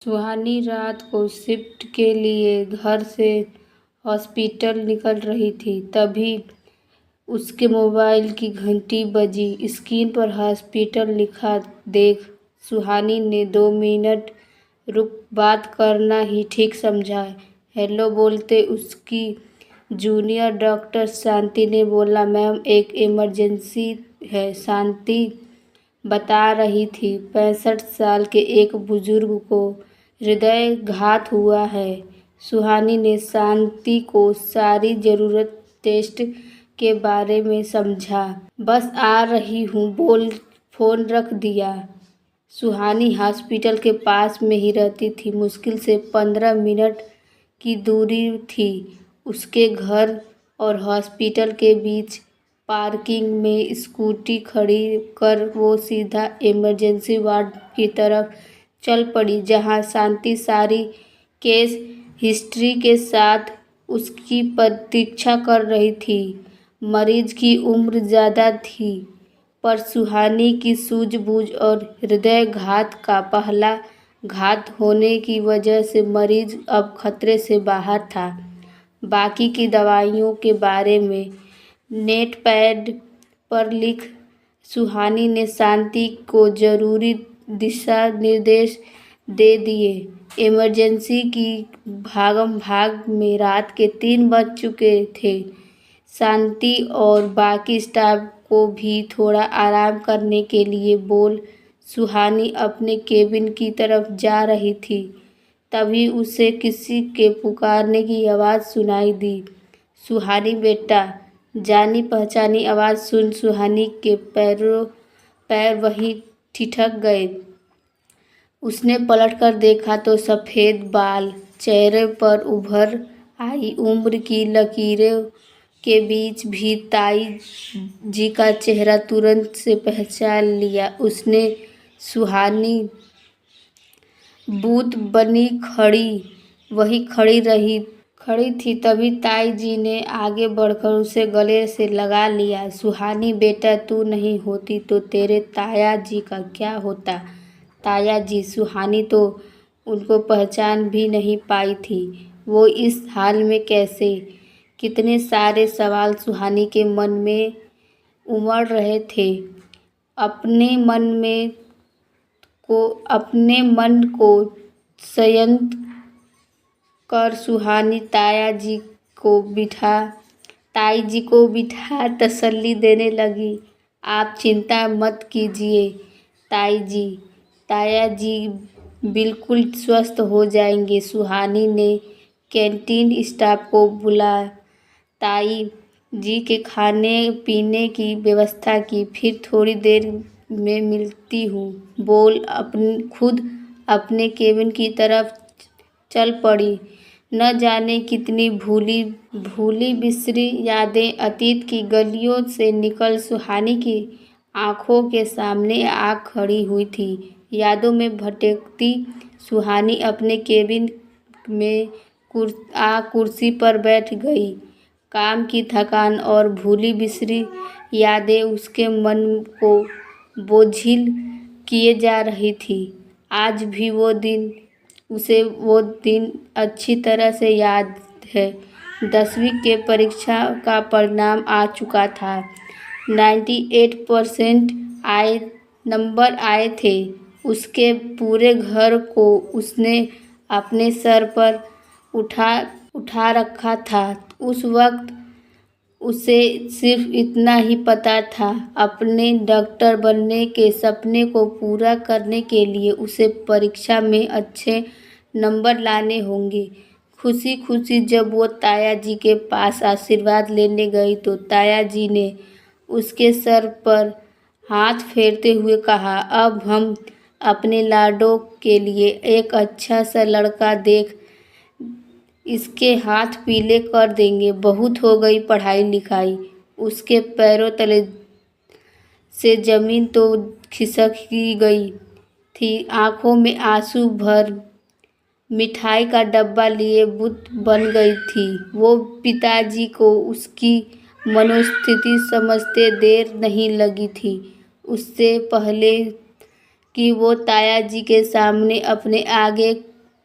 सुहानी रात को शिफ्ट के लिए घर से हॉस्पिटल निकल रही थी, तभी उसके मोबाइल की घंटी बजी। स्क्रीन पर हॉस्पिटल लिखा देख सुहानी ने 2 मिनट रुक, बात करना ही ठीक समझा। हेलो बोलते उसकी जूनियर डॉक्टर शांति ने बोला, मैम एक इमरजेंसी है। शांति बता रही थी 65 साल के एक बुजुर्ग को हृदयघात हुआ है। सुहानी ने शांति को सारी ज़रूरत टेस्ट के बारे में समझा। बस आ रही हूँ बोल फ़ोन रख दिया। सुहानी हॉस्पिटल के पास में ही रहती थी। मुश्किल से 15 मिनट की दूरी थी उसके घर और हॉस्पिटल के बीच। पार्किंग में स्कूटी खड़ी कर वो सीधा इमरजेंसी वार्ड की तरफ चल पड़ी, जहां शांति सारी केस हिस्ट्री के साथ उसकी प्रतीक्षा कर रही थी। मरीज की उम्र ज़्यादा थी, पर सुहानी की सूझबूझ और हृदयघात का पहला घात होने की वजह से मरीज अब खतरे से बाहर था। बाकी की दवाइयों के बारे में नेट पैड पर लिख सुहानी ने शांति को ज़रूरी दिशा निर्देश दे दिए। इमरजेंसी की भागम भाग में रात के 3 बज चुके थे। शांति और बाकी स्टाफ को भी थोड़ा आराम करने के लिए बोल सुहानी अपने केबिन की तरफ जा रही थी, तभी उसे किसी के पुकारने की आवाज़ सुनाई दी। सुहानी बेटा। जानी पहचानी आवाज़ सुन सुहानी के पैर वहीं ठिठक गए। उसने पलटकर देखा तो सफ़ेद बाल चेहरे पर उभर आई उम्र की लकीरों के बीच भी ताई जी का चेहरा तुरंत से पहचान लिया उसने। सुहानी बूत बनी वही खड़ी थी, तभी ताई जी ने आगे बढ़कर उसे गले से लगा लिया। सुहानी बेटा, तू नहीं होती तो तेरे ताया जी का क्या होता। ताया जी? सुहानी तो उनको पहचान भी नहीं पाई थी। वो इस हाल में कैसे? कितने सारे सवाल सुहानी के मन में उमड़ रहे थे। अपने मन को संयत कर सुहानी ताई जी को बिठा तसल्ली देने लगी। आप चिंता मत कीजिए ताया जी बिल्कुल स्वस्थ हो जाएंगे। सुहानी ने कैंटीन स्टाफ को बुला ताई जी के खाने पीने की व्यवस्था की। फिर थोड़ी देर में मिलती हूँ बोल खुद अपने केबिन की तरफ चल पड़ी। न जाने कितनी भूली बिसरी यादें अतीत की गलियों से निकल सुहानी की आंखों के सामने आ खड़ी हुई थी। यादों में भटकती सुहानी अपने केबिन में कुर्सी पर बैठ गई। काम की थकान और भूली बिसरी यादें उसके मन को बोझिल किए जा रही थी। आज भी उसे वो दिन अच्छी तरह से याद है। 10वीं के परीक्षा का परिणाम आ चुका था। 98% नंबर आए थे। उसके पूरे घर को उसने अपने सर पर उठा रखा था। उस वक्त उसे सिर्फ इतना ही पता था, अपने डॉक्टर बनने के सपने को पूरा करने के लिए उसे परीक्षा में अच्छे नंबर लाने होंगे। खुशी खुशी जब वो ताया जी के पास आशीर्वाद लेने गई तो ताया जी ने उसके सर पर हाथ फेरते हुए कहा, अब हम अपने लाडो के लिए एक अच्छा सा लड़का देख इसके हाथ पीले कर देंगे। बहुत हो गई पढ़ाई लिखाई। उसके पैरों तले से जमीन तो खिसक ही गई थी। आंखों में आंसू भर मिठाई का डब्बा लिए बुत बन गई थी। वो पिताजी को उसकी मनोस्थिति समझते देर नहीं लगी थी। उससे पहले कि वो ताया जी के सामने अपने आगे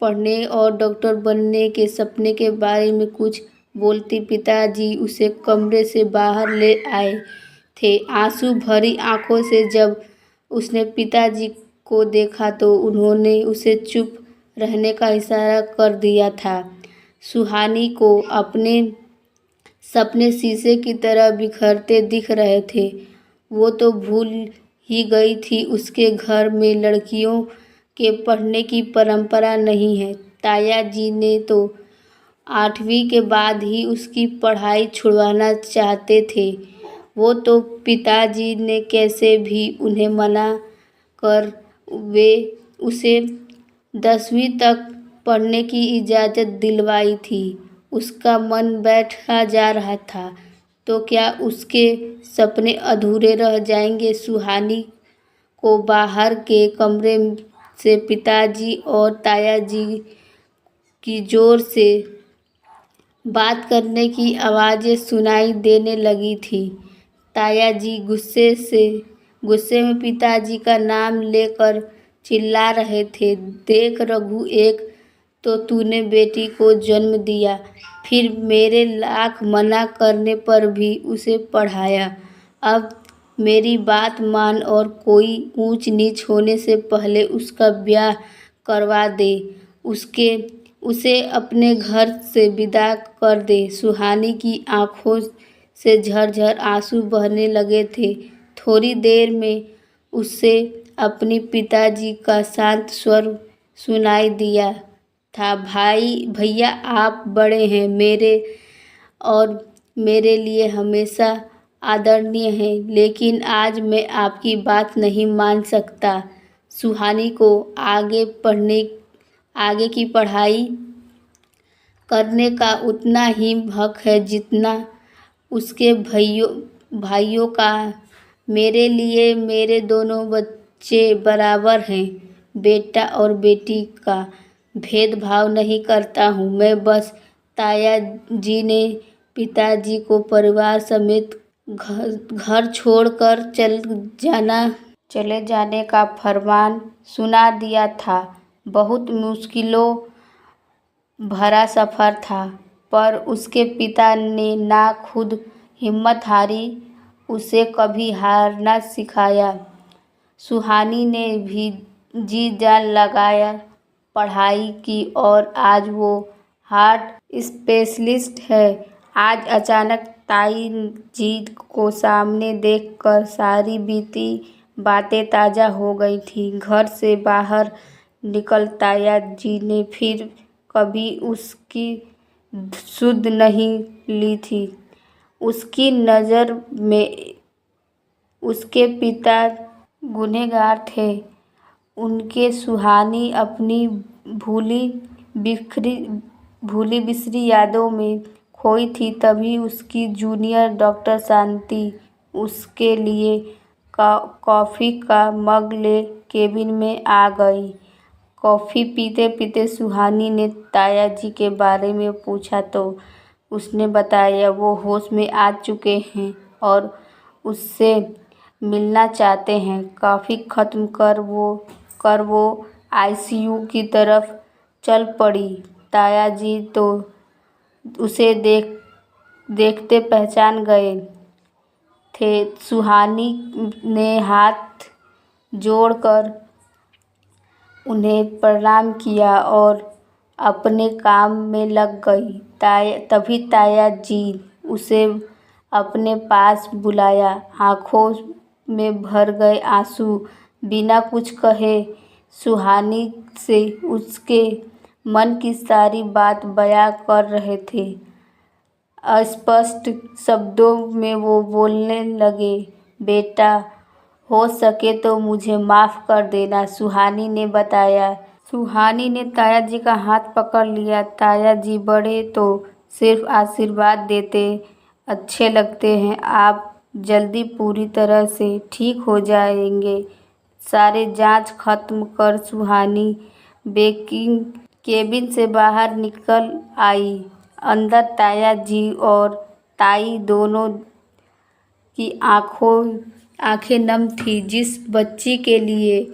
पढ़ने और डॉक्टर बनने के सपने के बारे में कुछ बोलती पिताजी उसे कमरे से बाहर ले आए थे। आंसू भरी आंखों से जब उसने पिताजी को देखा तो उन्होंने उसे चुप रहने का इशारा कर दिया था। सुहानी को अपने सपने शीशे की तरह बिखरते दिख रहे थे। वो तो भूल ही गई थी उसके घर में लड़कियों के पढ़ने की परंपरा नहीं है। ताया जी ने तो 8वीं के बाद ही उसकी पढ़ाई छुड़वाना चाहते थे। वो तो पिताजी ने कैसे भी उन्हें मना कर वे उसे 10वीं तक पढ़ने की इजाज़त दिलवाई थी। उसका मन बैठा जा रहा था, तो क्या उसके सपने अधूरे रह जाएंगे। सुहानी को बाहर के कमरे से पिताजी और ताया जी की ज़ोर से बात करने की आवाज़ें सुनाई देने लगी थी। ताया जी गुस्से में पिताजी का नाम लेकर चिल्ला रहे थे। देख रघु, एक तो तूने बेटी को जन्म दिया, फिर मेरे लाख मना करने पर भी उसे पढ़ाया। अब मेरी बात मान और कोई ऊंच नीच होने से पहले उसका ब्याह करवा दे। उसे अपने घर से विदा कर दे। सुहानी की आंखों से झरझर आंसू बहने लगे थे। थोड़ी देर में उसे अपने पिताजी का शांत स्वर सुनाई दिया था। भैया आप बड़े हैं, मेरे लिए हमेशा आदरणीय हैं, लेकिन आज मैं आपकी बात नहीं मान सकता। सुहानी को आगे की पढ़ाई करने का उतना ही हक है जितना उसके भाइयों का। मेरे लिए मेरे दोनों बच्चे बराबर हैं। बेटा और बेटी का भेदभाव नहीं करता हूँ मैं। बस ताया जी ने पिताजी को परिवार समेत घर छोड़कर चले जाने का फरमान सुना दिया था। बहुत मुश्किलों भरा सफ़र था, पर उसके पिता ने ना खुद हिम्मत हारी, उसे कभी हारना सिखाया। सुहानी ने भी जी जान लगाया पढ़ाई की और आज वो हार्ट स्पेशलिस्ट है। आज अचानक ताई जी को सामने देखकर सारी बीती बातें ताज़ा हो गई थी। घर से बाहर निकल ताया जी ने फिर कभी उसकी सुध नहीं ली थी। उसकी नज़र में उसके पिता गुनहगार थे। उनके सुहानी अपनी भूली बिसरी यादों में खोई थी। तभी उसकी जूनियर डॉक्टर शांति उसके लिए कॉफ़ी का मग ले केबिन में आ गई। कॉफ़ी पीते पीते सुहानी ने ताया जी के बारे में पूछा तो उसने बताया वो होश में आ चुके हैं और उससे मिलना चाहते हैं। कॉफ़ी ख़त्म कर वो आईसीयू की तरफ चल पड़ी। ताया जी तो उसे देखते पहचान गए थे। सुहानी ने हाथ जोड़कर उन्हें प्रणाम किया और अपने काम में लग गई। तभी ताया जी उसे अपने पास बुलाया। आँखों में भर गए आंसू बिना कुछ कहे सुहानी से उसके मन की सारी बात बयां कर रहे थे। अस्पष्ट शब्दों में वो बोलने लगे, बेटा हो सके तो मुझे माफ़ कर देना, सुहानी ने बताया। सुहानी ने ताया जी का हाथ पकड़ लिया। ताया जी बड़े तो सिर्फ आशीर्वाद देते अच्छे लगते हैं। आप जल्दी पूरी तरह से ठीक हो जाएंगे। सारे जांच खत्म कर सुहानी बेकिंग केबिन से बाहर निकल आई। अंदर ताया जी और ताई दोनों की आंखें नम थी। जिस बच्ची के लिए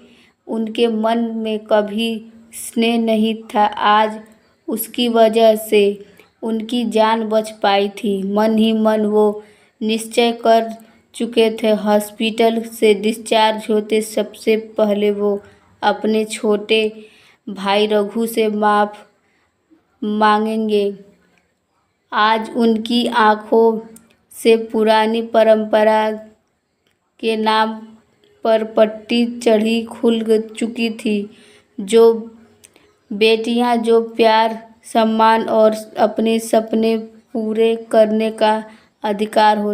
उनके मन में कभी स्नेह नहीं था, आज उसकी वजह से उनकी जान बच पाई थी। मन ही मन वो निश्चय कर चुके थे, हॉस्पिटल से डिस्चार्ज होते सबसे पहले वो अपने छोटे भाई रघु से माफ़ मांगेंगे। आज उनकी आंखों से पुरानी परंपरा के नाम पर पट्टी चढ़ी खुल चुकी थी। जो बेटियां जो प्यार, सम्मान और अपने सपने पूरे करने का अधिकार होता